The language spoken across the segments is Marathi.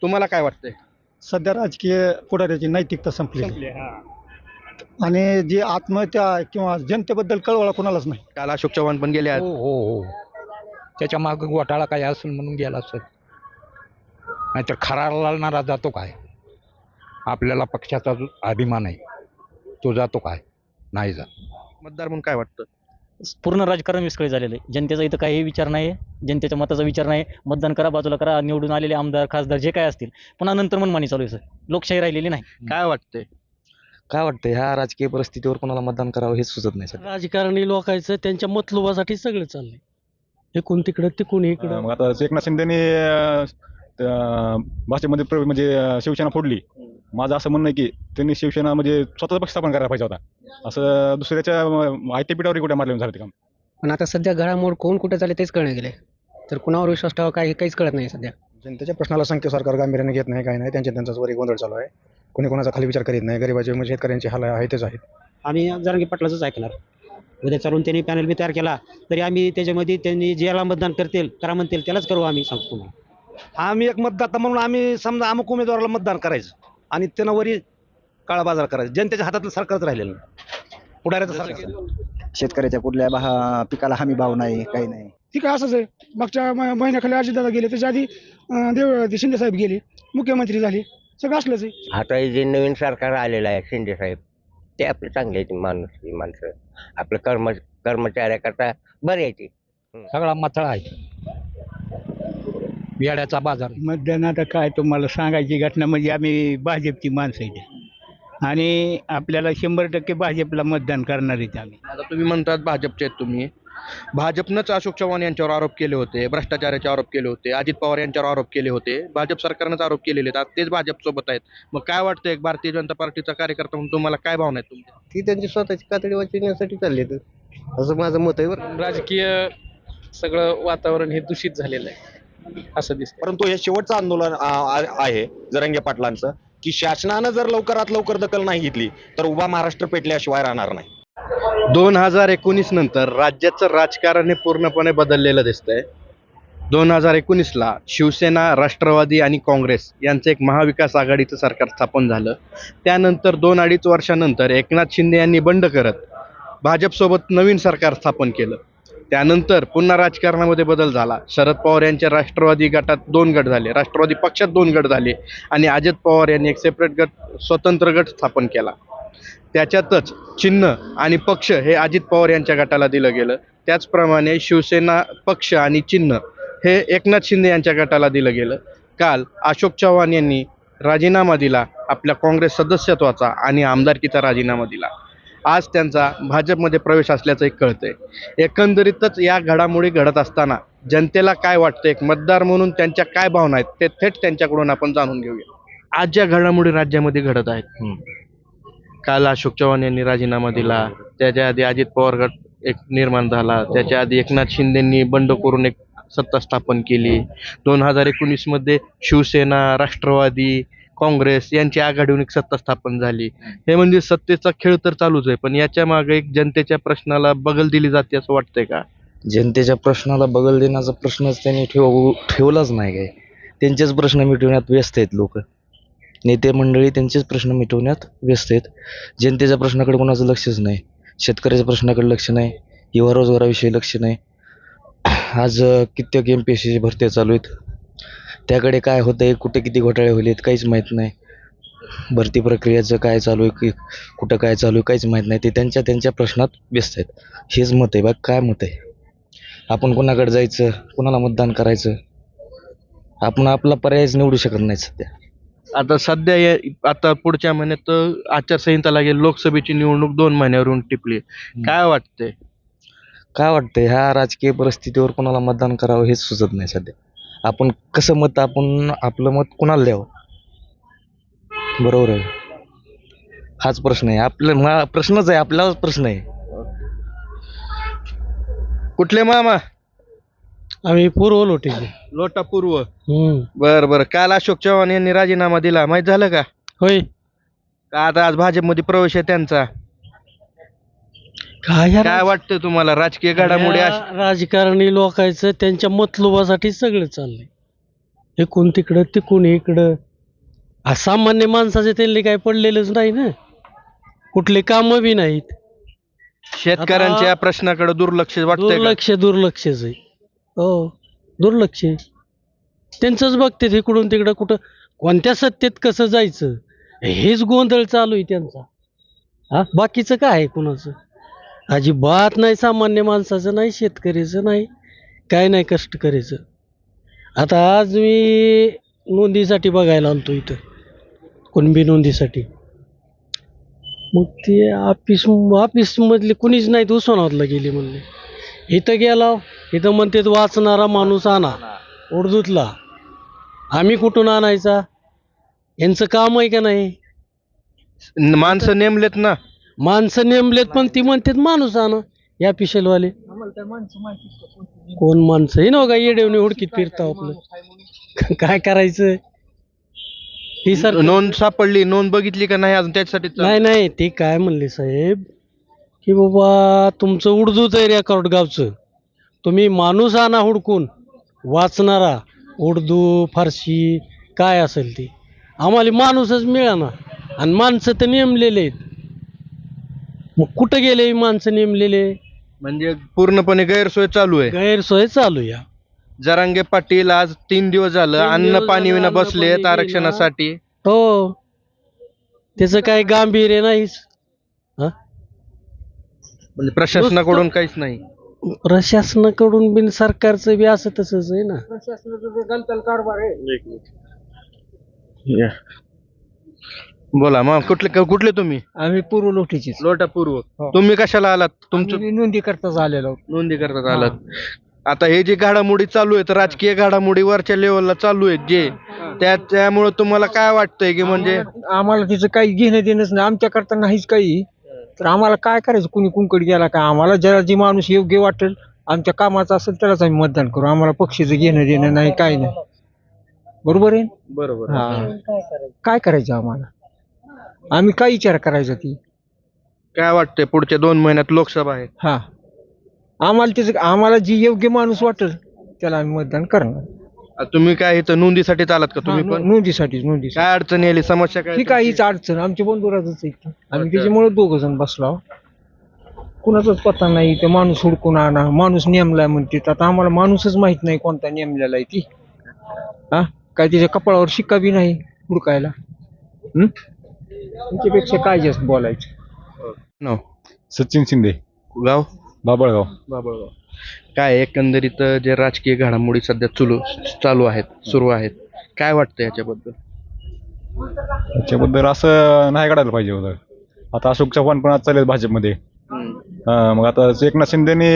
तुम्हाला काय वाटतंय? सध्या राजकीय पुढाऱ्याची नैतिकता संपली आणि जी आत्महत्या किंवा जनतेबद्दल कळवळा कोणालाच नाही. काल अशोक चव्हाण पण गेले हो आहेत. हो हो त्याच्या मागं घोटाळा काय असेल म्हणून गेला असेल, नाहीतर खरा लढणारा जातो काय? आपल्याला पक्षाचा जो अभिमान आहे तो जातो काय? नाही जात. मतदार म्हणून काय वाटतं? पूर्ण राजकारण विस्कळीत झालेलं आहे. जनतेचा इथं काही विचार नाही आहे, जनतेच्या मताचा विचार नाही. मतदान करा, बाजूला करा, निवडून आलेले आमदार खासदार जे काय असतील पुन्हा नंतर मनमानी चालू आहे सर. लोकशाही राहिलेली नाही. काय वाटतंय? काय वाटतं ह्या राजकीय परिस्थितीवर कोणाला मतदान करावं हेच सुचत नाही सर. राजकारणी लोकांचं त्यांच्या मतलुबासाठी सगळं चाललंय. इकडून तिकडं तिकडून इकडं. मग आता एकनाथ शिंदेने भाजपमध्ये म्हणजे शिवसेना फोडली. माझं असं म्हणणं आहे की त्यांनी शिवसेना म्हणजे स्वतःचा पक्ष स्थापन करायला पाहिजे होता. असं दुसऱ्याच्या आयत्या पीठावर कुठे मारले झालं ते काम. पण आता सध्या घडामोड कोण कुठे चालले तेच कळणे गेले. तर कुणावर विश्वास ठेवा काहीच कळत नाही सध्या. जनतेच्या प्रश्नाला संख्या सरकार गांभीर्याने घेत नाही, काही नाही. त्यांचाच वरी गोंधळ चालू आहे. कोणी कोणाचा खाली विचार करीत नाही. गरीबाचे म्हणजे शेतकऱ्यांचे हाल आहेतच आहेत. आम्ही जरांगे पाटलाचंच ऐकणार. उद्या चालून त्यांनी पॅनल बी तयार केला तरी आम्ही त्याच्यामध्ये त्यांनी ज्याला मतदान करतील करा म्हणतील त्यालाच करू आम्ही सांगतो तुम्हाला. आम्ही एक मतदाता म्हणून आम्ही समजा अमुक उमेदवाराला मतदान करायचं आणि त्यांना वरी काळा बाजार करायचा. जनतेच्या हातातलं सरकारच राहिलेलं नाही, पुढाऱ्याचं सरकार. शेतकऱ्याच्या कुठल्या पिकाला हमी भाव नाही, काही नाही. ती काय असंच आहे. मागच्या महिन्याखाली अजितदादा गेले, त्याच्या आधी शिंदे साहेब गेले, मुख्यमंत्री झाले, सगळं असलंच आहे. आता जे नवीन सरकार आलेलं आहे शिंदे साहेब ते आपले चांगले आहेत माणसं आपलं कर्मचाऱ्याकरता बरे आहे ते. सगळा मथळा आहे, येड्याचा बाजार. मतदान आता काय तुम्हाला सांगायची घटना म्हणजे आम्ही भाजपची माणसं आहे आणि आपल्याला 100% भाजपला मतदान करणार आहेत आम्ही. आता तुम्ही म्हणतात भाजपचे आहेत तुम्ही. भाजपनंच अशोक चव्हाण यांच्यावर आरोप केले होते, भ्रष्टाचाराचे आरोप केले होते, अजित पवार यांच्यावर आरोप केले होते, भाजप सरकारनंच आरोप केलेले आहेत. आज तेच भाजप सोबत आहेत. मग काय वाटतं एक भारतीय जनता पार्टीचा कार्यकर्ता म्हणून तुम्हाला काय भावना आहेत तुमच्या? ती त्यांची स्वतःची कातडी वाचवण्यासाठी चालली असं माझं मत आहे बरं. राजकीय सगळं वातावरण हे दूषित झालेलं आहे असं दिसतं. परंतु हे शेवटचं आंदोलन आहे जरांगे पाटलांचं की शासनानं जर लवकरात लवकर दखल नाही घेतली तर उभा महाराष्ट्र पेटल्याशिवाय राहणार नाही. 2019 नंतर राज्याचं राजकारण हे पूर्णपणे बदललेलं दिसतंय. 2019ला शिवसेना, राष्ट्रवादी आणि काँग्रेस यांचं एक महाविकास आघाडीचं सरकार स्थापन झालं. त्यानंतर 2-2.5 वर्षानंतर एकनाथ शिंदे यांनी बंड करत भाजपसोबत नवीन सरकार स्थापन केलं. त्यानंतर पुन्हा राजकारणामध्ये बदल झाला. शरद पवार यांच्या राष्ट्रवादी गटात 2 गट झाले, राष्ट्रवादी पक्षात 2 गट झाले आणि अजित पवार यांनी एक सेपरेट गट, स्वतंत्र गट स्थापन केला. त्याच्यातच चिन्ह आणि पक्ष हे अजित पवार यांच्या गटाला दिलं गेलं. त्याचप्रमाणे शिवसेना पक्ष आणि चिन्ह हे एकनाथ शिंदे यांच्या गटाला दिलं गेलं. काल अशोक चव्हाण यांनी राजीनामा दिला, आपल्या काँग्रेस सदस्यत्वाचा आणि आमदारकीचा राजीनामा दिला. आज त्यांचा भाजपमध्ये प्रवेश असल्याचं एक कळतंय. एकंदरीतच या घडामोडी घडत असताना जनतेला काय वाटतं, एक मतदार म्हणून त्यांच्या काय भावना आहेत ते थेट त्यांच्याकडून आपण जाणून घेऊया. आज ज्या घडामोडी राज्यामध्ये घडत आहेत, काल अशोक चव्हाण यांनी राजीनामा दिला, त्याच्या आधी अजित पवार गट एक निर्माण झाला, त्याच्या आधी एकनाथ शिंदेंनी बंड करून एक सत्ता स्थापन केली. 2019मध्ये शिवसेना, राष्ट्रवादी, काँग्रेस यांची आघाडीहून एक सत्ता स्थापन झाली. हे म्हणजे सत्तेचा खेळ तर चालूच आहे, पण याच्या मागे एक जनतेच्या प्रश्नाला बगल दिली जाते असं वाटतंय का? जनतेच्या प्रश्नाला बगल देण्याचा प्रश्नच त्यांनी ठेवलाच नाही काय. त्यांचेच प्रश्न मिटवण्यात व्यस्त आहेत लोक. नेते मंडळी त्यांचेच प्रश्न मिटवण्यात व्यस्त आहेत. जनतेच्या प्रश्नाकडे कोणाचं लक्षच नाही. शेतकऱ्याच्या प्रश्नाकडे लक्ष नाही, युवा रोजगाराविषयी लक्ष नाही. आज कित्येक MPSCची भरत्या चालू आहेत, त्याकडे काय होतं आहे, कुठे किती घोटाळे होईल काहीच माहीत नाही. भरती प्रक्रियेचं काय चालू आहे, की कुठं काय चालू आहे काहीच माहीत नाही. ते त्यांच्या प्रश्नात व्यस्त आहेत. हेच मत आहे. बाकी काय मत आहे? आपण कोणाकडे जायचं, कोणाला मतदान करायचं, आपण आपला पर्यायच निवडू शकत नाही सध्या. आता सध्या आता पुढच्या महिन्यात आचारसंहिता लागेल, लोकसभेची निवडणूक 2 महिन्यावरून टिपली. काय वाटतंय? काय वाटतंय ह्या राजकीय परिस्थितीवर कोणाला मतदान करावं हेच सुचत नाही सध्या. आपण कसं मत, आपण आपलं मत कोणाला द्यावं, बरोबर आहे? हाच प्रश्न आहे. प्रश्नच आहे, आपल्यालाच प्रश्न आहे. कुठले मामा? आम्ही पूर्व लोटेचे. लोटा पूर्व. बरं. काल अशोक चव्हाण यांनी राजीनामा दिला, माहित झालं का? होय. का आता आज भाजपमध्ये प्रवेश आहे त्यांचा? काय वाटतं तुम्हाला राजकीय घडामोडी राजकारणी लोकांचं त्यांच्या मतलुबासाठी सगळं चाललंय. एकूण तिकडं तिकून इकडं असामान्य माणसाचे त्यांनी काय पडलेलंच नाही ना, कुठले कामं बी नाहीत. शेतकऱ्यांच्या प्रश्नाकडे दुर्लक्ष वाटतंय का? दुर्लक्षच आहे. हो, दुर्लक्ष आहे. त्यांचंच बघते इकडून तिकडं, कुठं कोणत्या सत्तेत कसं जायचं हेच गोंधळ चालू आहे त्यांचा. हा, बाकीचं काय आहे कुणाचं? अजिबात नाही, सामान्य माणसाचं नाही, शेतकरीचं नाही, काय नाही, कष्टकरीचं. आता आज मी नोंदीसाठी बघायला आलतो इथं, कुणबी नोंदीसाठी. मग ते ऑफिसमधले कुणीच नाहीत, उस्मानाबादला गेली म्हणले. इथं गेला, इथं म्हणतात वाचणारा माणूस आणा उर्दूतला. आम्ही कुठून आणायचा? यांचं काम आहे का नाही? माणसं नेमलेत ना, माणसं नेमलेत, पण ती म्हणतात माणूस आणा. या पिशलवाले कोण माणसं हे नव्ह का, येडेवणी हुडकीत फिरता आपलं. काय करायचं? ही सर नोंद सापडली, नोंद बघितली का नाही अजून त्याच्यासाठी नाही, ते काय म्हणले साहेब की बाबा तुमचं उर्दूच आहे रेकॉर्ड गावचं, तुम्ही माणूस आणा हुडकून वाचणारा, उर्दू फारसी काय असेल ते. आम्हाला माणूसच मिळाना, आणि माणसं तर नेमलेले आहेत. मग कुठं गेले माणसं नेमलेले? म्हणजे पूर्णपणे गैरसोय चालू आहे. गैरसोय चालू या. जरांगे पाटील आज 3 दिवस झालं 3 अन्न दिवस पाणी झालं विना अन्न बसलेत पाणी आरक्षणासाठी. हो, त्याचं काय गांभीर्य नाहीच. म्हणजे प्रशासनाकडून काहीच नाही. प्रशासनाकडून बिन सरकारचं बी असं तसंच आहे ना. बोला मग, कुठले तुम्ही? आम्ही पूर्व लोटीची लोटा पूर्व. तुम्ही कशाला आलात? तुमचं नोंदी करताच आलेलो. नोंदी करतात आलात. आता हे जे घडामोडी चालू आहेत, राजकीय घडामोडी वरच्या लेवलला चालू आहेत जे, त्यामुळे तुम्हाला काय वाटतंय की म्हणजे आम्हाला तिचं काही घेणं देणंच नाही, आमच्याकरता नाहीच काही. तर आम्हाला काय करायचं? कुणी कुणकडे गेला का? आम्हाला ज्याला जे माणूस योग्य वाटेल, आमच्या कामाचा असेल त्यालाच आम्ही मतदान करू. आम्हाला पक्षाचं घेणं देणं नाही, काही नाही. बरोबर आहे? बरोबर. हा, काय करायचं आम्हाला? आम्ही काय विचार करायचा ती? काय वाटतंय पुढच्या 2 महिन्यात लोकसभा आहे? हा, आम्हाला जी योग्य माणूस वाटेल त्याला आम्ही मतदान करणार. तुम्ही काय इथं नोंदीसाठी आलात का तुम्ही पण? नोंदीसाठी. काय अडचण आली, समस्या काय? ही काहीच अडचण आमची बंधुराजच आहे. आम्ही त्याच्यामुळे 2 जण बसलो. कुणाचाच पत्ता नाही. ते माणूस हुडकून आणा, माणूस नेमलाय म्हणते. आता आम्हाला माणूसच माहित नाही कोणता नेमलेला आहे ती. हा, काय तिच्या कपाळावर शिक्का बी नाही हुडकायला. त्याच्यापेक्षा काय जास्त बोलायचं? नो. सचिन शिंदे, गाव बाबळगाव. बाबळगाव. काय एकंदरीत जे राजकीय घडामोडी सध्या चालू आहेत, सुरू आहेत, काय वाटतं याच्याबद्दल? त्याच्याबद्दल असं नाही काढायला पाहिजे होतं. आता अशोक चव्हाण पण आज चालेल भाजपमध्ये. मग आता एकनाथ शिंदेने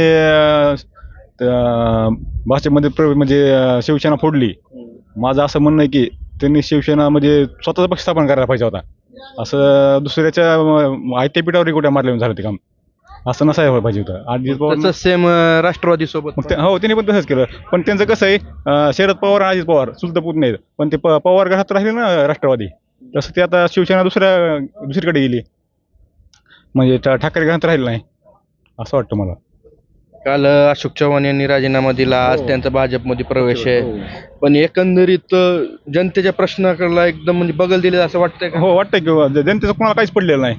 भाजपमध्ये म्हणजे शिवसेना फोडली. माझं असं म्हणणं आहे की त्यांनी शिवसेना म्हणजे स्वतःचा पक्ष स्थापन करायला पाहिजे होता. असं दुसऱ्याच्या आयत्या पिठावर कुठे मारले झालं ते काम. असं नसायला पाहिजे होतं. अजित पवार सेम राष्ट्रवादी सोबत हो, त्यांनी पण तसंच केलं. पण त्यांचं कसं आहे, शरद पवार आणि अजित पवार चुलत नाहीत, पण ते पवार घरात राहिले ना राष्ट्रवादी. तसं ते आता शिवसेना दुसरीकडे गेली, म्हणजे ठाकरे घरात राहिलं नाही असं वाटतं मला. काल अशोक चव्हाण यांनी राजीनामा दिला, आज त्यांचा भाजपमध्ये प्रवेश आहे. पण एकंदरीत जनतेच्या प्रश्नाकडे एकदम म्हणजे बगल दिले असं वाटतंय का? हो, वाटतंय की जनतेचं कोणाला काहीच पडलेलं नाही.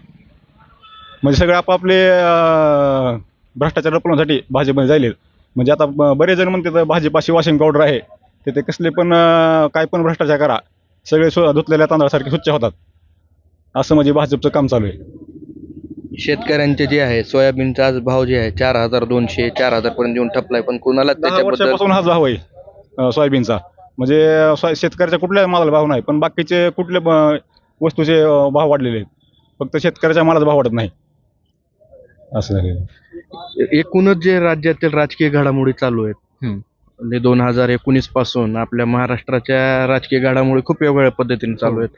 म्हणजे सगळे आपापले भ्रष्टाचार लपवण्यासाठी भाजपमध्ये जाईल. म्हणजे आता बरेच जण म्हणतात भाजपाशी वॉशिंग पावडर आहे, ते कसले पण काय पण भ्रष्टाचार करा, सगळे धुतलेल्या तांदळासारखे स्वच्छ होतात, असं म्हणजे भाजपचं काम चालू आहे. शेतकऱ्यांचे जे आहे सोयाबीनचा आज भाव जे आहे 4,200 4,000 पर्यंत येऊन ठपलाय, पण कुणाला 10 त्याच्याबद्दल वर्षापासून हाच भाव आहे सोयाबीनचा. म्हणजे शेतकऱ्याच्या कुठल्याच मालाला भाव नाही, पण बाकीचे कुठल्या वस्तूचे भाव वाढलेले आहेत. फक्त शेतकऱ्याच्या मालाचा भाव वाढत नाही असं झालेलं. एकूणच जे राज्यातील राजकीय घडामोडी चालू आहेत, म्हणजे 2019 पासून आपल्या महाराष्ट्राच्या राजकीय घडामोडी खूप वेगवेगळ्या पद्धतीने चालू आहेत.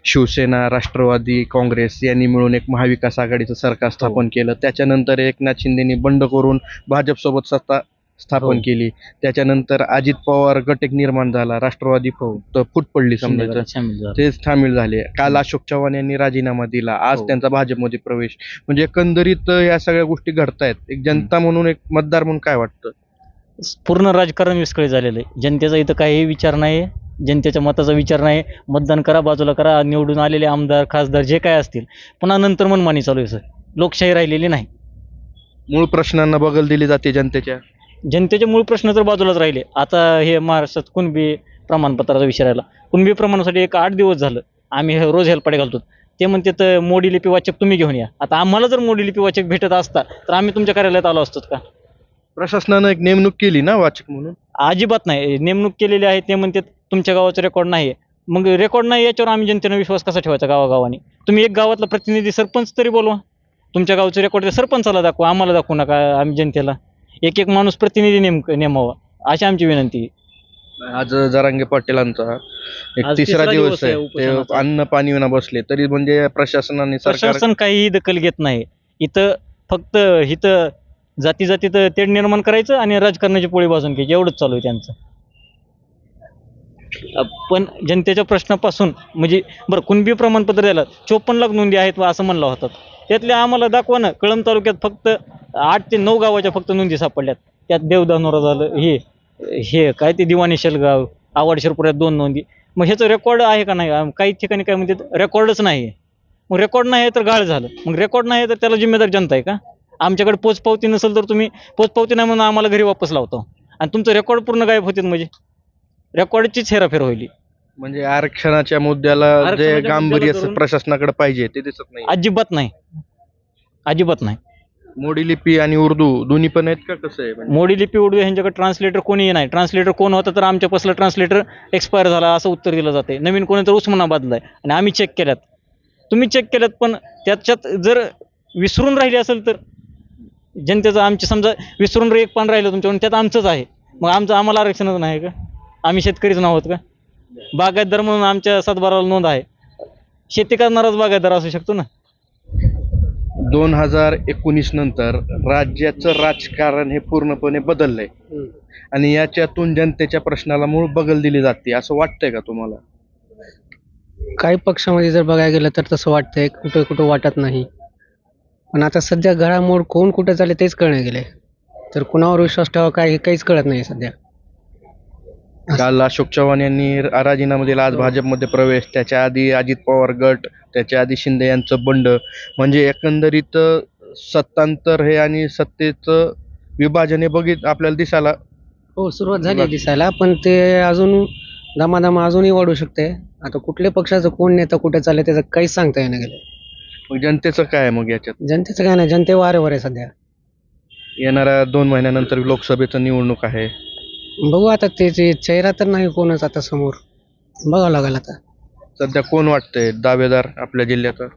शिवसेना, राष्ट्रवादी, काँग्रेस यांनी मिळून एक महाविकास आघाडीचं सरकार स्थापन केलं. त्याच्यानंतर एकनाथ शिंदेनी बंड करून भाजपसोबत सत्ता स्थापन केली. त्याच्यानंतर अजित पवार गट एक निर्माण झाला, राष्ट्रवादी फूट पडली समजायचं, ते सामील झाले. काल अशोक चव्हाण यांनी राजीनामा दिला, आज त्यांचा भाजपमध्ये प्रवेश. म्हणजे एकंदरीत या सगळ्या गोष्टी घडतायत. एक जनता म्हणून, एक मतदार म्हणून काय वाटतं? पूर्ण राजकारण विस्कळीत झालेलं आहे. जनतेचा इथं काही विचार नाही, जनतेच्या मताचा विचार नाही. मतदान करा, बाजूला करा, निवडून आलेले आमदार खासदार जे काय असतील पुन्हा नंतर मनमानी चालू आहे सर. लोकशाही राहिलेली नाही. मूळ प्रश्नांना बगल दिली जाते जनतेच्या. जनतेचे मूळ प्रश्न तर बाजूलाच राहिले. आता हे महाराष्ट्रात कुणबी प्रमाणपत्राचा विषय राहिला. कुणबी प्रमाणासाठी 8 दिवस झालं आम्ही रोज हेलपाटे घालतो. ते म्हणते तर मोडी लिपी वाचक तुम्ही घेऊन या. आता आम्हाला जर मोडी लिपी वाचक भेटत असता तर आम्ही तुमच्या कार्यालयात आलो असतो का? प्रशासनानं एक नेमणूक केली ना वाचक म्हणून. अजिबात नाही. नेमणूक केलेली आहे. ते म्हणते तुमच्या गावाचं रेकॉर्ड नाही आहे. मग रेकॉर्ड नाही याच्यावर आम्ही जनतेनं विश्वास कसा ठेवायचा गावागावानी? तुम्ही एक गावातला प्रतिनिधी सरपंच तरी बोलवा. तुमच्या गावचं रेकॉर्ड सरपंचाला दाखवा, आम्हाला दाखवू नका. आम्ही जनतेला एक माणूस प्रतिनिधी नेमावा अशी आमची विनंती आहे. आज जरांगे पाटीलांचा एक आज तिसरा दिवस आहे. ते उपोषणाचा. अन्न पाणी विना बसले तरी म्हणजे प्रशासनाने सरकार प्रशासन काहीही दखल घेत नाही. इथं फक्त इथं जाती तर तेढ निर्माण करायचं आणि राजकारणाची पोळी भाजून घ्यायची एवढंच चालू आहे त्यांचं. पण जनतेच्या प्रश्नापासून म्हणजे बरं कुणबी प्रमाणपत्र द्यायला 54 लाख नोंदी आहेत असं म्हणलं होतं. त्यातल्या आम्हाला दाखवा ना. कळंब तालुक्यात फक्त 8 ते 9 गावाच्या फक्त नोंदी सापडल्यात. त्यात देवदानोरा झालं, हे काय ते दिवाणी शेलगाव, आवड शिरपुऱ्यात 2 नोंदी. मग ह्याचं रेकॉर्ड आहे का नाही? काही ठिकाणी काय म्हणतात रेकॉर्डच नाही आहे. मग रेकॉर्ड नाही आहे तर गाळ झालं. मग रेकॉर्ड नाही आहे तर त्याला जिम्मेदार जनता आहे का? आमच्याकडे पोचपावती नसेल तर तुम्ही पोचपावती नाही म्हणून आम्हाला घरी वापस लावतो आणि तुमचं रेकॉर्ड पूर्ण गायब होते. म्हणजे रेकॉर्डचीच हेराफेर होईल. म्हणजे आरक्षणाच्या मुद्द्याला जे आरक्षणाच्या गांभीर्य मुद्द्याला धरून- प्रशासनाकडे पाहिजे ते दिसत नाही. अजिबात नाही. अजिबात नाही. मोडी लिपी आणि उर्दू दोन्ही पण आहेत का? कसं आहे म्हणजे? मोडी लिपी उर्दू ह्यांच्याकडे ट्रान्सलेटर कोणीही नाही. ट्रान्सलेटर कोण होता तर आमच्या पसला ट्रान्सलेटर एक्सपायर झाला असं उत्तर दिलं जाते. नवीन कोणी तर उस्मानाबादला आहे आणि आम्ही चेक केल्यात. तुम्ही चेक केल्यात पण त्याच्यात जर विसरून राहिली असेल तर जनतेचं आमची समजा विसरून एक पान राहिलं तुमच्याकडून त्यात आमचंच आहे. मग आम्हाला आरक्षणच नाही का? आम्ही शेतकरीच नाहोत का? बागायतदार म्हणून आमच्या 7/12ला नोंद आहे. शेती करणाराच बागायतदार असू शकतो ना. 2019 नंतर राज्याचं राजकारण हे पूर्णपणे बदललंय आणि याच्यातून जनतेच्या प्रश्नाला मूळ बगल दिली जाते असं वाटतंय का तुम्हाला? काही पक्षामध्ये जर बघायला गेलं तर तसं वाटतंय. कुठं कुठं वाटत नाही. पण आता सध्या घडामोड कोण कुठं चालले तेच कळणे गेले. तर कुणावर विश्वास ठेवा काय हे काहीच कळत नाही सध्या. काल अशोक चव्हाण यांनी राजीनामा दिला. आज भाजपमध्ये प्रवेश. त्याच्या आधी अजित पवार गट, त्याच्या आधी शिंदे यांचं बंड. म्हणजे एकंदरीत सत्तांतर हे आणि सत्तेचं विभाजन हे आपल्याला दिसायला. हो सुरुवात झाली दिसायला पण ते अजून दमादमा अजूनही वाढू शकते. आता कुठल्या पक्षाचं कोण नेता कुठे चालले त्याचं काहीच सांगता येणं गेलं. मग जनतेचं काय मग याच्यात? जनतेचं काय नाही. जनते वारेवर आहे सध्या. येणाऱ्या 2 महिन्यानंतर लोकसभेचं निवडणूक आहे. बघू आता त्याचे चेहरा तर नाही कोणच आता समोर. बघावं लागेल आता. सध्या कोण वाटतंय दावेदार आपल्या जिल्ह्याचा?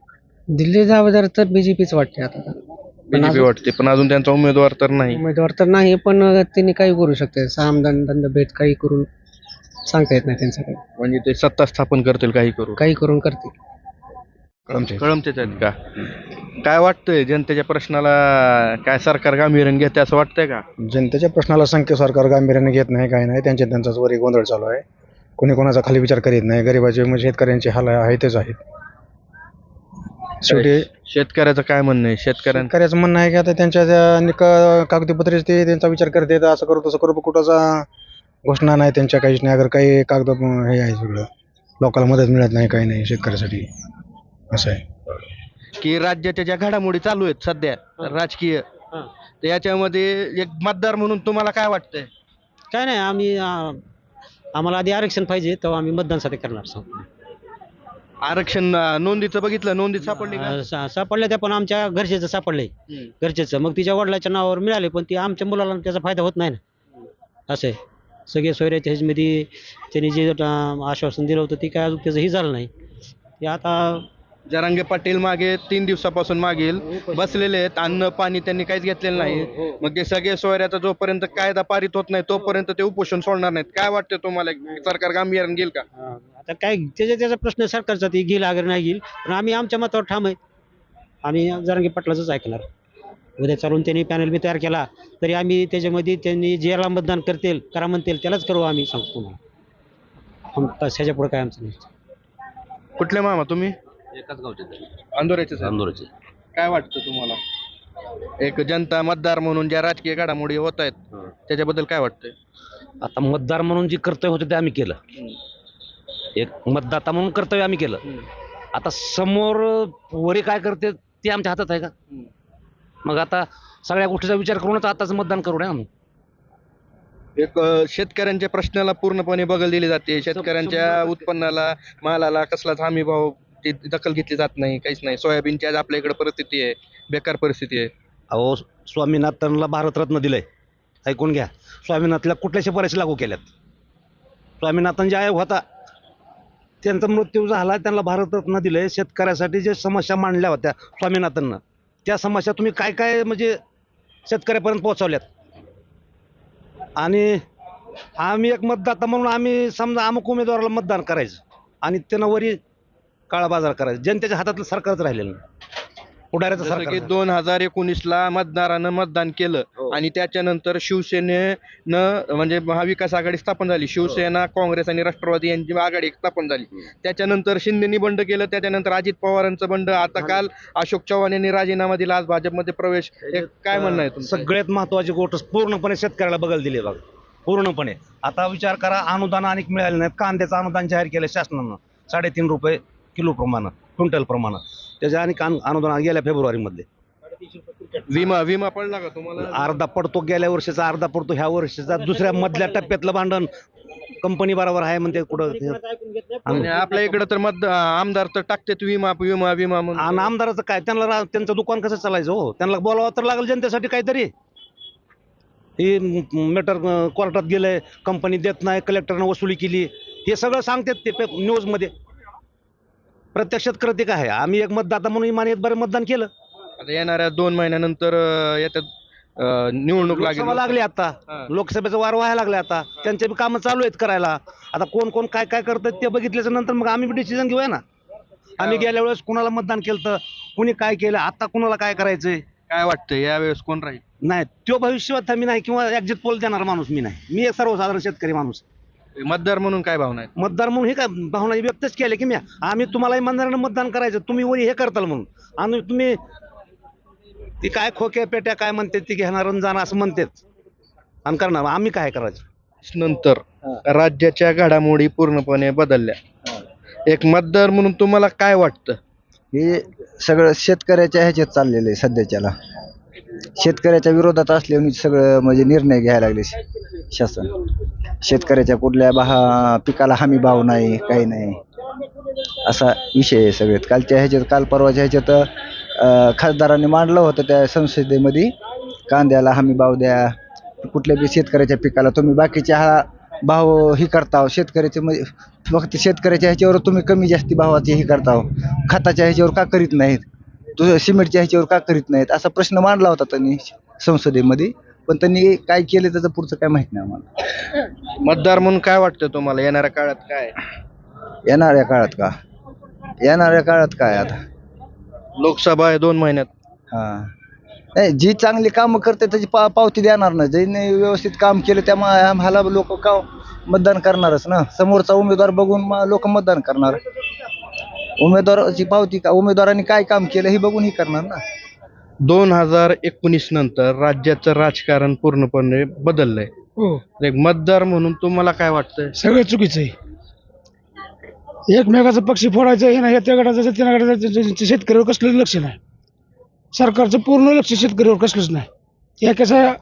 दिल्ली दावेदार तर बीजेपीच वाटते आता. बीजेपी वाटते पण अजून त्यांचा उमेदवार तर नाही. उमेदवार तर नाही पण त्यांनी काही करू शकते. सामदंड भेद काही करून सांगता येत नाही त्यांचं काही. म्हणजे ते सत्ता स्थापन करतील काही करून करतील. कळमचेच आहेत का? काय वाटतंय जनतेच्या प्रश्नाला काय सरकार गांभीर्याने घेते असं वाटतंय का? जनतेच्या प्रश्नाला संख्य सरकार गांभीर्याने घेत नाही. काही नाही. त्यांचाच वरी गोंधळ चालू आहे. कोणी कोणाचा खाली विचार करीत नाही. गरिबाचे म्हणजे शेतकऱ्यांचे हाल आहेतच आहेत. शेवटी शेतकऱ्याचं काय म्हणणं आहे? शेतकऱ्याचं म्हणणं आहे की आता त्यांच्या कागदपत्रे ते त्यांचा विचार करते. असं करू तसं करू कुठाचा घोषणा नाही त्यांच्या काहीच नाही. अगर काही कागद हे आहे सगळं लोकांना मदत मिळत नाही काही नाही शेतकऱ्यासाठी असं आहे. की राज्याच्या ज्या घडामोडी चालू आहेत सध्या राजकीय तर याच्यामध्ये एक मतदार म्हणून तुम्हाला काय वाटतंय? काय नाही आम्हाला आधी आरक्षण पाहिजे तेव्हा आम्ही मतदानासाठी करणार. सांगतो आरक्षण नोंदीचं बघितलं. नोंदीत सापडली का? सापडल्या त्या पण आमच्या घरचेचं सापडलंय. घरचेचं मग तिच्या वडिलाच्या नावावर मिळाले पण ती आमच्या मुलाला त्याचा फायदा होत नाही ना. असं आहे. सगळे सोयऱ्याच्या ह्याच्यामध्ये त्यांनी जे आश्वासन दिलं होतं ते काय अजून त्याचंही झालं नाही. ते आता जरांगे पाटील मागे 3 दिवसापासून मागील बसलेले आहेत. अन्न पाणी त्यांनी काहीच घेतलेलं नाही. मग ते सगळे सोयऱ्याचा जोपर्यंत कायदा पारित होत नाही तोपर्यंत ते उपोषण सोडणार नाहीत. काय वाटतं तुम्हाला? सरकार गांभीर्याने घेईल का? आता काय त्याचा प्रश्न सरकारचा ती घेईल अगर नाही घेईल पण आम्ही आमच्या मतावर ठाम आहे. आम्ही जरांगे पाटलाचंच ऐकणार. उद्या चालून त्यांनी पॅनल बी तयार केला तरी आम्ही त्याच्यामध्ये त्यांनी ज्याला मतदान करा म्हणतील त्यालाच करू आम्ही सांगतो तुम्हाला. ह्याच्या पुढे काय आमचं नाही. कुठले मामा तुम्ही? एकाच गावचे अंदोराचे. काय वाटतं तुम्हाला? एक जनता मतदार म्हणून ज्या राजकीय घडामोडी होत आहेत त्याच्याबद्दल काय वाटतंय? आता मतदार म्हणून जे कर्तव्य होतं ते आम्ही केलं. एक मतदाता म्हणून कर्तव्य आम्ही केलं. आता समोर वरी काय करते ते आमच्या हातात आहे का? मग आता सगळ्या गोष्टीचा विचार करूनच आताच मतदान करू नये आम्ही. एक शेतकऱ्यांच्या प्रश्नाला पूर्णपणे बगल दिली जाते. शेतकऱ्यांच्या उत्पन्नाला, मालाला कसलाच हमी भाव ती दखल घेतली जात नाही, काहीच नाही. सोयाबीनची आज आपल्या इकडे परिस्थिती आहे, बेकार परिस्थिती आहे. अहो, स्वामीनाथनला भारतरत्न दिलंय, ऐकून घ्या. स्वामीनाथनला कुठल्या शिफारशी लागू केल्यात? स्वामीनाथन जे आयोग होता त्यांचा मृत्यू झाला, त्यांना भारतरत्न दिलंय. शेतकऱ्यासाठी जे समस्या मांडल्या होत्या स्वामीनाथननं, त्या समस्या तुम्ही काय काय म्हणजे शेतकऱ्यापर्यंत पोहोचवल्यात. आणि आम्ही एक मतदाता म्हणून आम्ही समजा अमुक उमेदवाराला मतदान करायचं आणि त्यानं वरी काळा बाजार करायचा. जनतेच्या हातातलं सरकारच राहिलेलं नाही, पुढाऱ्याचं जसं की सरकार. 2019ला मतदारानं मतदान केलं आणि त्याच्यानंतर शिवसेनेनं म्हणजे महाविकास आघाडी स्थापन झाली. शिवसेना, काँग्रेस आणि राष्ट्रवादी यांची आघाडी स्थापन झाली. त्याच्यानंतर शिंदेनी बंड केलं, त्याच्यानंतर अजित पवारांचं बंड, आता काल अशोक चव्हाण यांनी राजीनामा दिला, आज भाजपमध्ये प्रवेश. काय म्हणणं आहे तुमचं? सगळ्यात महत्वाची गोष्ट पूर्णपणे शेतकऱ्याला बगल दिली बघा, पूर्णपणे. आता विचार करा, अनुदान अनेक मिळाले नाहीत. कांद्याचं अनुदान जाहीर केलं शासनानं 3.5 रुपये किलो प्रमाणे, क्विंटल प्रमाणे. त्याच्या अनेक अनुदान गेल्या फेब्रुवारीमध्ये. विमा पडला का तुम्हाला? अर्धा पडतो, गेल्या वर्षीचा अर्धा पडतो, ह्या वर्षीचा. दुसऱ्या मधल्या टप्प्यातलं भांडण कंपनी बरोबर आहे म्हणते कुठं. आणि आपल्या इकडे तर आमदार तर टाकतात विमा विमा विमा म्हणून. आणि आमदाराचं काय, त्यांना त्यांचं दुकान कसं चालायचं हो? त्यांना बोलावं तर लागेल जनतेसाठी काहीतरी. ही मॅटर कोर्टात गेलंय, कंपनी देत नाही, कलेक्टरनं वसुली केली, हे सगळं सांगतात ते न्यूजमध्ये. प्रत्यक्षात करते काय आहे? आम्ही एक मतदाता म्हणून इमानीत बरं मतदान केलं. आता येणाऱ्या 2 महिन्यानंतर येतात निवडणूक लागली. आता लोकसभेचा वार व्हायला लागले. आता त्यांचे बी कामं चालू आहेत करायला. आता कोण कोण काय काय करतात ते बघितल्याच्या नंतर मग आम्ही डिसिजन घेऊया ना. आम्ही गेल्या वेळेस कुणाला मतदान केलं तर कुणी काय केलं, आता कुणाला काय करायचंय. काय वाटतं यावेळेस कोण राहील? नाही, तो भविष्यवाद मी नाही, किंवा एक्झिट पोल देणार माणूस मी नाही. मी एक सर्वसाधारण शेतकरी माणूस. मतदार म्हणून काय भावना आहे? मतदार म्हणून हे काय भावना व्यक्तच केले की मी आम्ही तुम्हाला इमानदारीनं मतदान करायचं, तुम्ही वरी हे करताल म्हणून. आणि तुम्ही ती काय खोक्या पेट्या काय म्हणते ती घेणार आणि जाणार असं म्हणतात आणि करणार. आम्ही काय करायचं? नंतर राज्याच्या घडामोडी पूर्णपणे बदलल्या. एक मतदार म्हणून तुम्हाला काय वाटतं? हे सगळं शेतकऱ्याच्या ह्याच्यात चाललेलं आहे सध्याच्याला. शेतकऱ्याच्या विरोधात असल्याने सगळं म्हणजे निर्णय घ्यायला लागले शासन. शेतकऱ्याच्या कुठल्या पिकाला हमी भाव नाही, काही नाही, असा विषय आहे सगळ्यात. कालच्या ह्याच्यात, काल परवाच्या ह्याच्यात खासदारांनी मांडलं होतं त्या संसदेमध्ये, कांद्याला हमी भाव द्या, कुठल्या बी शेतकऱ्याच्या पिकाला. तुम्ही बाकीचे हा भाव ही करता, शेतकऱ्याचे म्हणजे फक्त शेतकऱ्याच्या ह्याच्यावर तुम्ही कमी जास्ती भावाचे ही करता, खताच्या ह्याच्यावर का करीत नाहीत, सिमेंटच्या ह्याच्यावर का करीत नाहीत, असा प्रश्न मांडला होता त्यांनी संसदेमध्ये. पण त्यांनी काय केलं त्याचं पुढचं काय माहित नाही आम्हाला. मतदार म्हणून काय वाटतं तुम्हाला येणाऱ्या काळात काय? येणाऱ्या काळात का? येणाऱ्या काळात काय, आता लोकसभा आहे 2 महिन्यात. नाही, जी चांगली कामं करते त्याची पावती देणार ना. ज्यांनी व्यवस्थित काम केलं त्यामुळे आम्हाला लोक का मतदान करणारच ना. समोरचा उमेदवार बघून लोक मतदान करणार. उमेदवाराची पावती का, उमेदवारांनी काय काम केलं हे बघून ही करणार ना. 2019 नंतर राज्याचं राजकारण पूर्णपणे बदललंय. एक मतदार म्हणून तुम्हाला काय वाटतंय? सगळं चुकीचं आहे. एकमेकाचं पक्षी फोडायचं हे नाही, त्या गटाचं त्या गटाचं. शेतकऱ्यावर कसलंच लक्ष नाही. सरकारचं पूर्ण लक्ष शेतकऱ्यावर कसलंच नाही. या कसं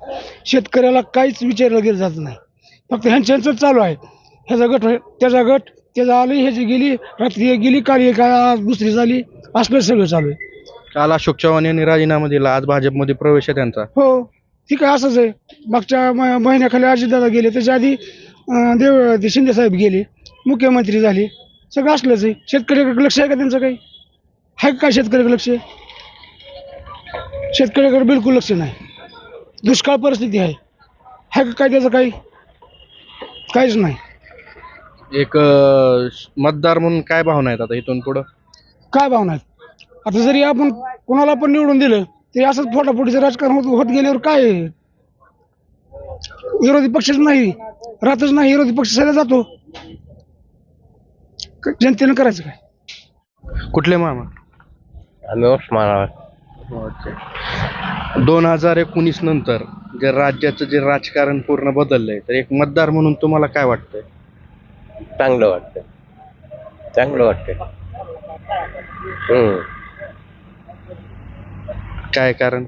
शेतकऱ्याला काहीच विचारलं गेलं जात नाही. फक्त ह्यांचं चालू आहे, ह्याचा गट त्याचा गट, त्याचा आली, ह्याची गेली, रात्री एक गेली, काल एक, आज दुसरी झाली, असलं सगळं चालू आहे. काल अशोक चव्हाण यांनी राजीनामा दिला, आज भाजपमध्ये प्रवेश आहे त्यांचा. हो, ठीक आहे, असंच आहे. मागच्या महिन्याखाली अजितदादा गेले, त्याच्या आधी शिंदे साहेब गेले, मुख्यमंत्री झाले. सगळं असलंच आहे. शेतकऱ्याकडे लक्ष आहे का त्यांचं? काही आहे का शेतकऱ्याकडे लक्ष? शेतकऱ्याकडे बिलकुल लक्ष नाही. दुष्काळ परिस्थिती आहे का काय त्याचं? काही काहीच नाही. एक मतदार म्हणून काय भावना आहेत आता इथून पुढं? काय भावना आहेत? आता जरी आपण कोणाला पण निवडून दिलं तरी असंच फोटाफोटीचं राजकारण होत गेल्यावर काय आहे? विरोधी पक्षच नाही राहतच नाही. विरोधी पक्ष सगळा जातो. जनतेनं करायचं काय? कुठले मामा? आम्ही उस्मानाबाद. 2019 नंतर जे राज्याचं जे राजकारण पूर्ण बदललंय, तर एक मतदार म्हणून तुम्हाला काय वाटतंय? चांगलं वाटतं. चांगलं वाटतं. काय कारण?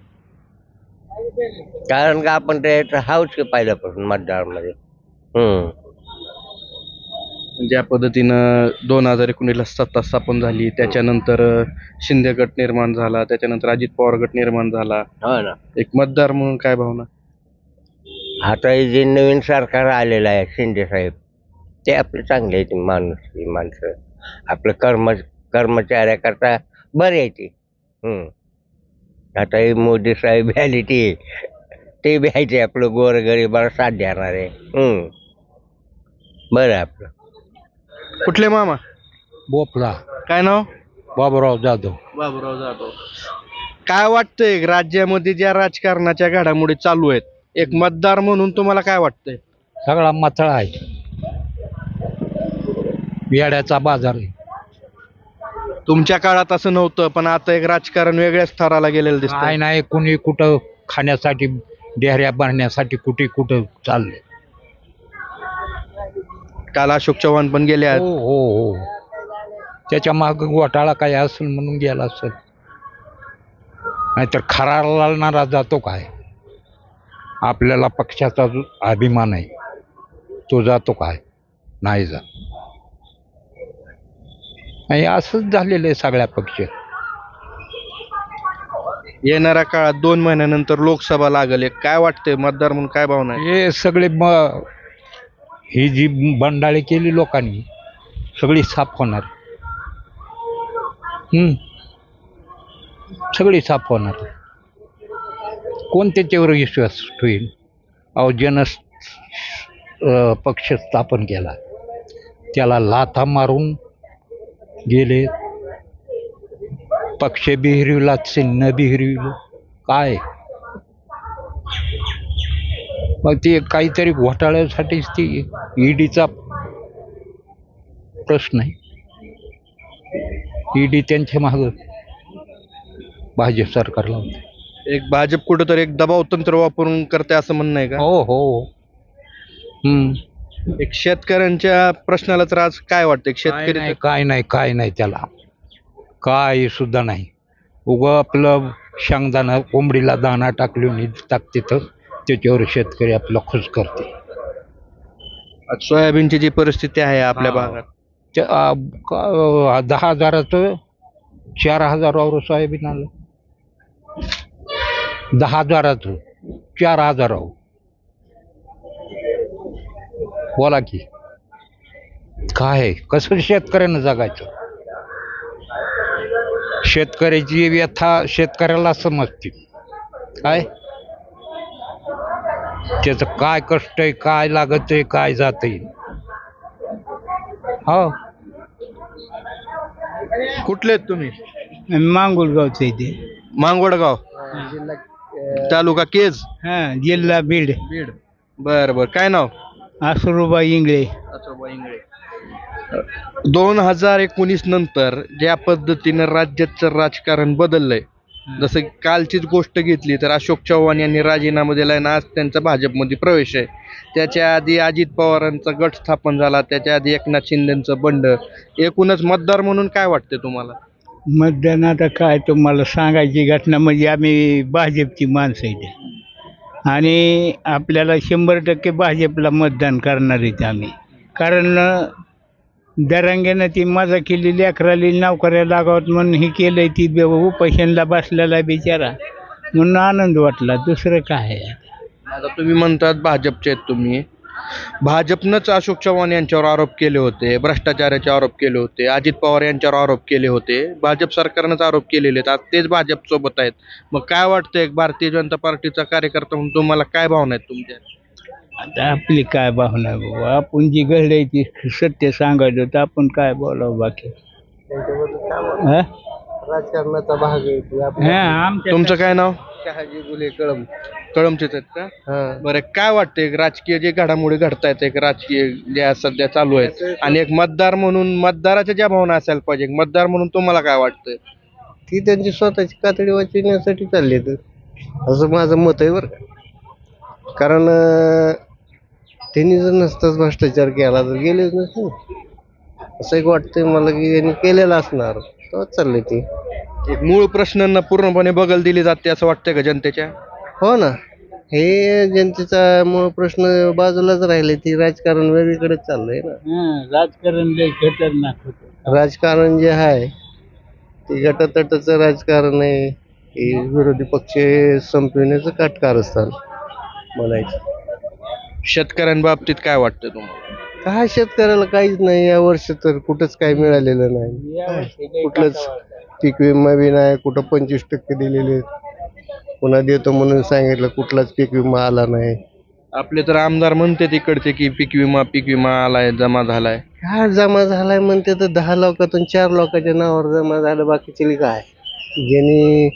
कारण का आपण ते हाऊस की पहिल्यापासून मतदारामध्ये. ज्या पद्धतीनं 2019ला सत्ता स्थापन झाली, त्याच्यानंतर शिंदे गट निर्माण झाला, त्याच्यानंतर अजित पवार गट निर्माण झाला. हो ना. एक मतदार म्हणून काय भावना? आता हे जे नवीन सरकार आलेलं आहे शिंदे साहेब, ते आपले चांगले आहेत माणसं. आपलं कर्मचाऱ्याकरता बरे आहे ते. आता हे मोदी साहेब आले ते भ्यायचे आपलं गोरगरिबाला साथ देणार आहे. बरं आहे आपलं. कुठले मामा? बोपला काय नाव? बाबूराव जाधव. बाबूराव जाधव. काय वाटतंय राज्यामध्ये ज्या राजकारणाच्या घडामोडी चालू आहेत, एक मतदार म्हणून तुम्हाला काय वाटतंय? सगळा मथळा आहे, येड्याचा बाजार आहे. तुमच्या काळात असं नव्हतं, पण आता एक राजकारण वेगळ्याच थराला गेलेलं काय दिसतंय. नाही, कुणी कुठं खाण्यासाठी डेहऱ्या भरण्यासाठी कुठं चाललंय. काल अशोक चव्हाण पण गेले आहेत. हो. त्याच्या माग घोटाळा काय असेल म्हणून गेला असेल, नाहीतर खरा लालणारा जातो काय? आपल्याला पक्षाचा जो अभिमान आहे तो जातो काय? नाही जात. आणि असंच झालेलं आहे सगळ्या पक्ष. येणाऱ्या काळात 2 महिन्यानंतर लोकसभा लागेल, एक काय वाटतंय मतदार म्हणून काय भावना आहे? हे सगळे ही जी बंडाळी केली लोकांनी सगळी साफ होणार. सगळी साफ होणार. कोण त्याच्यावर विश्वास ठेवील? अहो, ज्यानं पक्ष स्थापन केला त्याला लाथा मारून गेले. पक्ष बिहरिवला चिन्ह बिहरिवलं काय? मग ते काहीतरी घोटाळ्यासाठीच ती ईडीचा प्रश्न आहे. ईडी त्यांच्या मागं भाजप सरकारला होते. एक भाजप कुठंतरी एक दबाव तंत्र वापरून करते असं म्हणणं आहे का? हो. एक शेतकऱ्यांच्या प्रश्नाला तर आज काय वाटतं? शेतकरी काय नाही त्याला काय सुद्धा नाही. उगं आपलं शेंगदाणा कोंबडीला दाणा टाकते तर त्याच्यावर शेतकरी आपला खुश करते. आज सोयाबीनची जी परिस्थिती आहे आपल्या भागात, 10,000चं 4,000वर सोयाबीन आलं. 10,000चं 4,000. बोला की काय? कसं शेतकऱ्यानं जगायचं? शेतकऱ्याची व्यथा शेतकऱ्याला समजते. काय त्याचं काय कष्ट आहे, काय लागत आहे, काय जात आहे. हो. कुठले आहेत तुम्ही? मांगुळगावचं आहे ते. मांगवडगाव, तालुका केज, जिल्हा बीड. बरं. काय नाव? आसुरुबाई इंगळे. 2019 नंतर ज्या पद्धतीनं राज्याचं राजकारण बदललंय, जसं कालचीच गोष्ट घेतली तर अशोक चव्हाण यांनी राजीनामा दिलाय ना, आज त्यांचा भाजपमध्ये प्रवेश आहे. त्याच्या आधी अजित पवारांचा गट स्थापन झाला, त्याच्या आधी एकनाथ शिंदेचं बंड. एकूणच मतदार म्हणून काय वाटते तुम्हाला? मतदान आता काय तुम्हाला सांगायची घटना म्हणजे आम्ही भाजपची माणसं आहेत आणि आपल्याला 100% भाजपला मतदान करणार आहेत आम्ही. कारण दरांगेनं ती मजा केली, लेकराली नोकऱ्या लागावत म्हणून हे केलंय. ती उपोषणला बसलेला बिचारा म्हणून आनंद वाटला, दुसरं काय आहे. आता तुम्ही म्हणतात भाजपचे आहेत तुम्ही. भाजपनंच अशोक चव्हाण यांच्यावर आरोप केले होते, भ्रष्टाचाराचे आरोप केले होते, अजित पवार यांच्यावर आरोप केले होते, भाजप सरकारनंच आरोप केलेले आहेत. आज तेच भाजप सोबत आहेत. मग काय वाटतं, एक भारतीय जनता पार्टीचा कार्यकर्ता म्हणून तुम्हाला काय भावना आहेत तुमच्या? आता आपली काय भावना आहे बाबा, आपण जी घडायची सत्य सांगायचं तर आपण काय बोलावं बाकी. राजकारणाचा भाग आहे. तुमचं काय नाव? शहाजी गुले कळमचेच आहेत का? बरं, काय वाटतं एक राजकीय जे घडामोडी घडतायत, एक राजकीय ज्या सध्या चालू आहेत, आणि एक मतदार म्हणून मतदाराच्या ज्या भावना असायला पाहिजे, एक मतदार म्हणून तुम्हाला काय वाटतंय? ती त्यांची स्वतःची कातडी वाचवण्यासाठी चालली तर असं माझं मत आहे बरं का. कारण त्यांनी जर नसताच भ्रष्टाचार केला तर गेलेच नसते. असं एक वाटतंय मला की यांनी केलेलं असणार तेव्हाच चाललंय ती. एक मूळ प्रश्नांना पूर्णपणे बगल दिली जाते असं वाटतंय का जनतेच्या? हो ना, हे जनतेचा मूळ प्रश्न बाजूलाच राहिले, ती राजकारण वेगळीकडेच चाललंय ना. राजकारण लय खतरनाक होतं. राजकारण जे आहे ते गटातटाचं राजकारण आहे, हे विरोधी पक्ष संपविण्याचं काटकारस्थान म्हणायचं. शेतकऱ्यांबाबतीत काय वाटतं तुम्हाला? काय शेतकऱ्याला काहीच नाही या वर्षी, तर कुठंच काही मिळालेलं नाही. कुठलंच पीक विमा बी नाही, कुठं 25% दिलेले आहेत. पुन्हा देतो म्हणून सांगितलं, कुठलाच पीक विमा आला नाही. आपले तर आमदार म्हणते तिकडचे की पीक विमा आलाय, जमा झालाय. काय जमा झालाय म्हणते तर 10 लोकांतून 4 लोकांच्या नावावर जमा झालं, बाकीचे काय ज्यांनी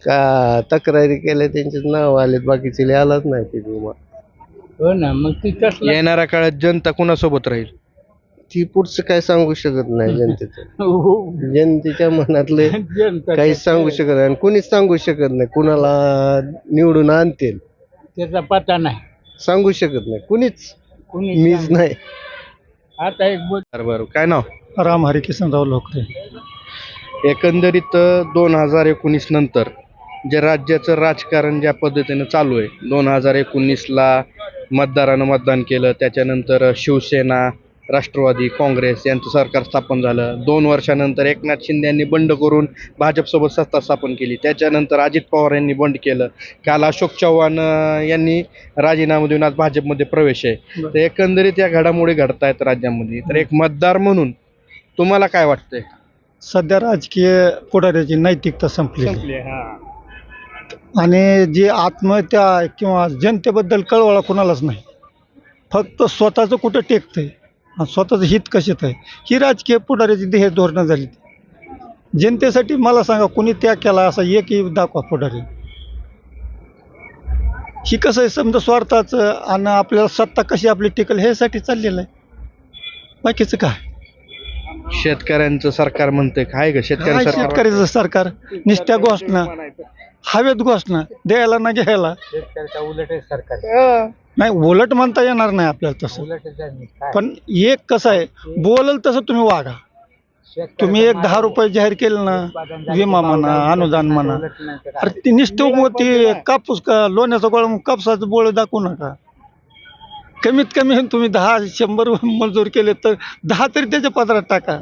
का तक्रारी केल्या त्यांचेच नाव आलेत, बाकीचे आलाच नाही पीक विमा. हो ना, मग ती कसलं येणाऱ्या काळात जनता कुणासोबत राहील? ती पुढचं काय सांगू शकत नाही जनतेचं. जनतेच्या मनातले काहीच सांगू शकत नाही आणि कुणीच सांगू शकत नाही कुणाला निवडून आणतील, त्याचा पत्ता नाही. सांगू शकत नाही कुणीच. कुणी मीच नाही. आता एक बरोबर. काय नाव? राम हरी किसनराव लोकरे. एकंदरीत 2019 नंतर जे राज्याचं राजकारण ज्या पद्धतीनं चालू आहे, 2019ला मतदारानं मतदान केलं, त्याच्यानंतर शिवसेना, राष्ट्रवादी, काँग्रेस यांचं सरकार स्थापन झालं. 2 वर्षानंतर एकनाथ शिंदे यांनी बंड करून भाजपसोबत सत्ता स्थापन केली. त्याच्यानंतर अजित पवार यांनी बंड केलं. काल अशोक चव्हाण यांनी राजीनामा देऊन आज भाजपमध्ये प्रवेश आहे. तर एकंदरीत या घडामोडी घडतायत राज्यामध्ये. तर एक मतदार म्हणून तुम्हाला काय वाटतंय? सध्या राजकीय पुढाऱ्याची नैतिकता संपली आणि जी आत्महत्या किंवा जनतेबद्दल कळवळा कुणालाच नाही. फक्त स्वतःचं कुठं टेकतंय आणि स्वतःचं हित कशात आहे, ही राजकीय पुढाऱ्याची ध्येय धोरणं झाली. जनतेसाठी मला सांगा कुणी त्याग केला असा एकही दाखवा पुढारी. ही कसं आहे, समजा स्वार्थाचं आणि आपल्याला सत्ता कशी आपली टिकल ह्यासाठी चाललेलं आहे, बाकीचं काय. शेतकऱ्यांचं सरकार म्हणतंय काय ग? काय शेतकऱ्याचं सरकार नुसत्या घोषणा, हवेत घोषणा, द्यायला ना घ्यायला. उलट सरकार नाही, उलट म्हणता येणार नाही आपल्याला तसं. पण एक कसं आहे, बोलल तसं तुम्ही वागा. तुम्ही एक 10 रुपये जाहीर केलं ना, विमा म्हणा, अनुदान म्हणा, अरे ती निष्ठू ती कापूस का लोण्याचा गोळा कापसाचं बोळ दाखवू नका. कमीत कमी तुम्ही 10-100 मंजूर केले तर 10 तरी त्याच्या पदरात टाका.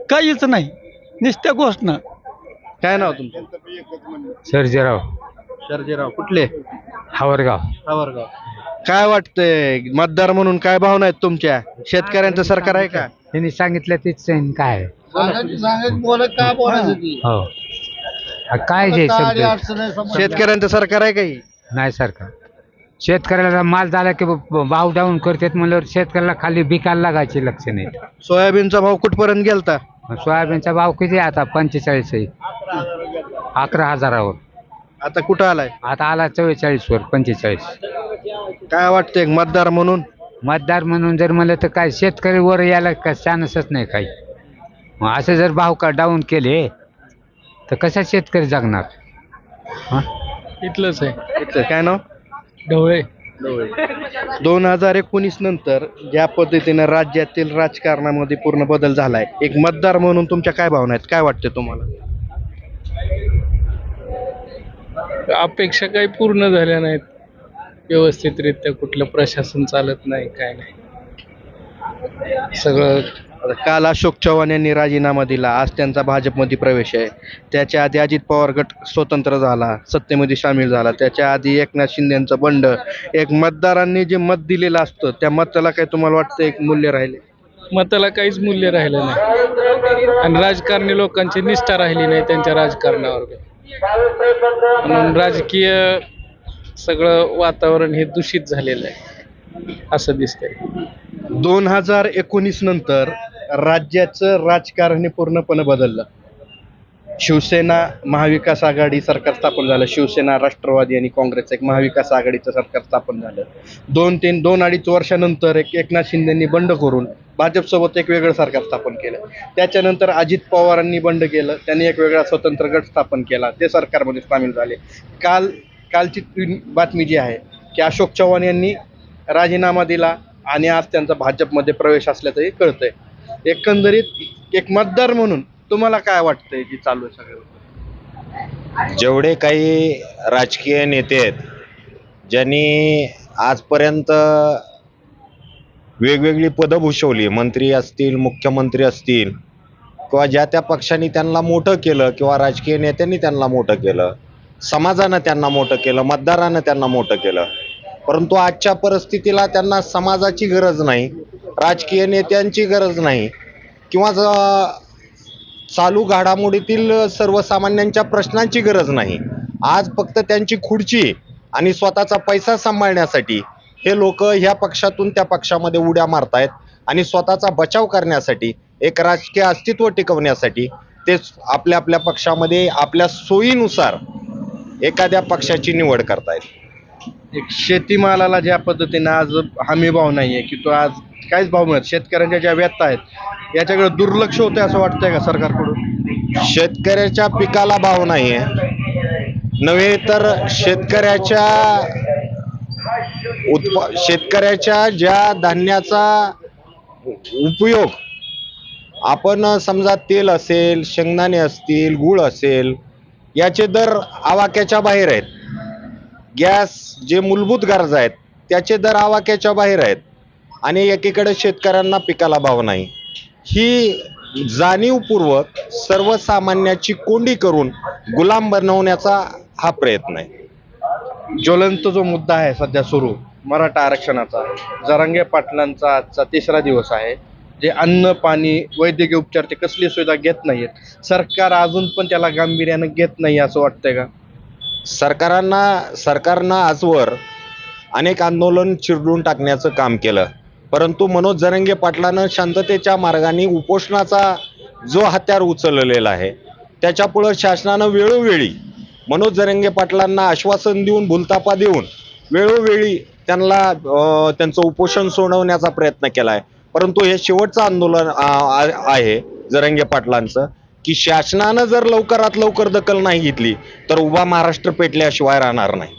काहीच नाही, नुसत्या घोषणा. काय नाव तुमचं? सर्जेराव. कुठले? हावरगाव. काय वाटतंय मतदार म्हणून, काय भावना आहेत तुमच्या? शेतकऱ्यांचं सरकार आहे का? त्यांनी सांगितलं तेच काय हो काय जे शेतकऱ्यांचं सरकार आहे काही? नाही सरकार. शेतकऱ्याला माल झाला की भाव डाऊन करतात म्हणल्यावर शेतकऱ्याला खाली बिकायला लागायचे लक्ष नाही. सोयाबीनचा भाव कुठपर्यंत गेलता? सोयाबीनचा भाव किती आता? 45 आहे, 11,000वर. आता कुठं आलाय? आता आला 44वर, 45. काय वाटतंय मतदार म्हणून? मतदार म्हणून जर म्हणलं तर काय शेतकरी वर यायला काय चान्सच नाही काही. मग असे जर भाव का डाऊन केले तर कसा शेतकरी जगणार? इथलंच आहे. इथलं काय नाव? ढवळे. 2019 नंतर ज्या पद्धतीनं राज्यातील राजकारणामध्ये पूर्ण बदल झालाय, एक मतदार म्हणून तुमच्या काय भावना आहेत? काय वाटतं तुम्हाला? अपेक्षा काही पूर्ण झाल्या नाहीत व्यवस्थितरित्या. कुठलं प्रशासन चालत नाही, काय नाही. सगळं काल अशोक चव्हाण यांनी राजीनामा दिला, आज त्यांचा भाजपमध्ये प्रवेश आहे. त्याच्या आधी अजित पवार गट स्वतंत्र झाला, सत्तेमध्ये सामील झाला. त्याच्या आधी एकनाथ शिंदेचं बंड. एक मतदारांनी जे मत दिलेलं असतं त्या मताला काय तुम्हाला वाटतं एक मूल्य राहिले? मताला काहीच मूल्य राहिलं नाही आणि राजकारणी लोकांची निष्ठा राहिली नाही त्यांच्या राजकारणावर. म्हणून राजकीय सगळं वातावरण हे दूषित झालेलं आहे असं दिसतंय. 2019 नंतर राज्याचं राजकारण हे पूर्णपणे बदललं. शिवसेना महाविकास आघाडी सरकार स्थापन झालं. शिवसेना, राष्ट्रवादी आणि काँग्रेस एक महाविकास आघाडीचं सरकार स्थापन झालं. 2-2.5 वर्षानंतर एकनाथ शिंदेंनी बंड करून भाजपसोबत एक वेगळं सरकार स्थापन केलं. त्याच्यानंतर अजित पवारांनी बंड केलं, त्यांनी एक वेगळा स्वतंत्र गट स्थापन केला, ते सरकारमध्ये सामील झाले. कालची बातमी जी आहे की अशोक चव्हाण यांनी राजीनामा दिला आणि आज त्यांचा भाजपमध्ये प्रवेश असल्याचंही कळतंय. एकंदरीत एक मतदार म्हणून तुम्हाला काय वाटतंय की चालू आहे सगळं? जेवढे काही राजकीय नेते आहेत ज्यांनी आजपर्यंत वेगवेगळी पदं भूषवली, मंत्री असतील, मुख्यमंत्री असतील, किंवा ज्या त्या पक्षांनी त्यांना मोठं केलं किंवा राजकीय नेत्यांनी त्यांना मोठं केलं, समाजानं त्यांना मोठं केलं, मतदारानं त्यांना मोठं केलं, परंतु आजच्या परिस्थितीला त्यांना समाजाची गरज नाही, राजकीय नेत्यांची गरज नाही, किंवा चालू घडामोडीतील सर्वसामान्यांच्या प्रश्नांची गरज नाही. आज फक्त त्यांची खुर्ची आणि स्वतःचा पैसा सांभाळण्यासाठी हे लोक ह्या पक्षातून त्या पक्षामध्ये उड्या मारतायत आणि स्वतःचा बचाव करण्यासाठी, एक राजकीय अस्तित्व टिकवण्यासाठी ते आपल्या आपल्या पक्षामध्ये आपल्या सोयीनुसार एखाद्या पक्षाची निवड करतायत. एक शेतीमालाला ज्या पद्धतीने आज हमी भाव नाही आहे की तो आज काहीच भाव मिळत, शेतकऱ्यांच्या ज्या व्यथा आहेत याच्याकडे दुर्लक्ष होतंय असं वाटतंय का सरकारकडून? शेतकऱ्याच्या पिकाला भाव नाही आहे नव्हे तर शेतकऱ्याच्या ज्या धान्याचा उपयोग आपण समजा तेल असेल, शेंगदाणे असतील, गूळ असेल, याचे दर आवाक्याच्या बाहेर आहेत. गॅस जे मूलभूत गरजा आहेत त्याचे दर आवाक्याच्या बाहेर आहेत आणि एकीकडे शेतकऱ्यांना पिकाला भाव नाही. ही जाणीवपूर्वक सर्वसामान्याची कोंडी करून गुलाम बनवण्याचा हा प्रयत्न आहे. ज्वलंत जो मुद्दा आहे सध्या सुरू मराठा आरक्षणाचा, जरांगे पाटलांचा आजचा 3रा दिवस आहे, जे अन्न, पाणी, वैद्यकीय उपचार ते कसली सुविधा घेत नाहीत. सरकार अजून पण त्याला गांभीर्यानं घेत नाही असं वाटतंय का? सरकारनं आजवर अनेक आंदोलन चिरडून टाकण्याचं काम केलं, परंतु मनोज जरांगे पाटलानं शांततेच्या मार्गाने उपोषणाचा जो हत्यार उचललेला आहे त्याच्यापुढं शासनानं वेळोवेळी मनोज जरांगे पाटलांना आश्वासन देऊन, भूलतापा देऊन वेळोवेळी त्यांचं उपोषण सोडवण्याचा प्रयत्न केला आहे. परंतु हे शेवटचं आंदोलन आहे जरांगे पाटलांचं की शासनानं जर लवकरात लवकर दखल नाही घेतली तर उभा महाराष्ट्र पेटल्याशिवाय राहणार नाही.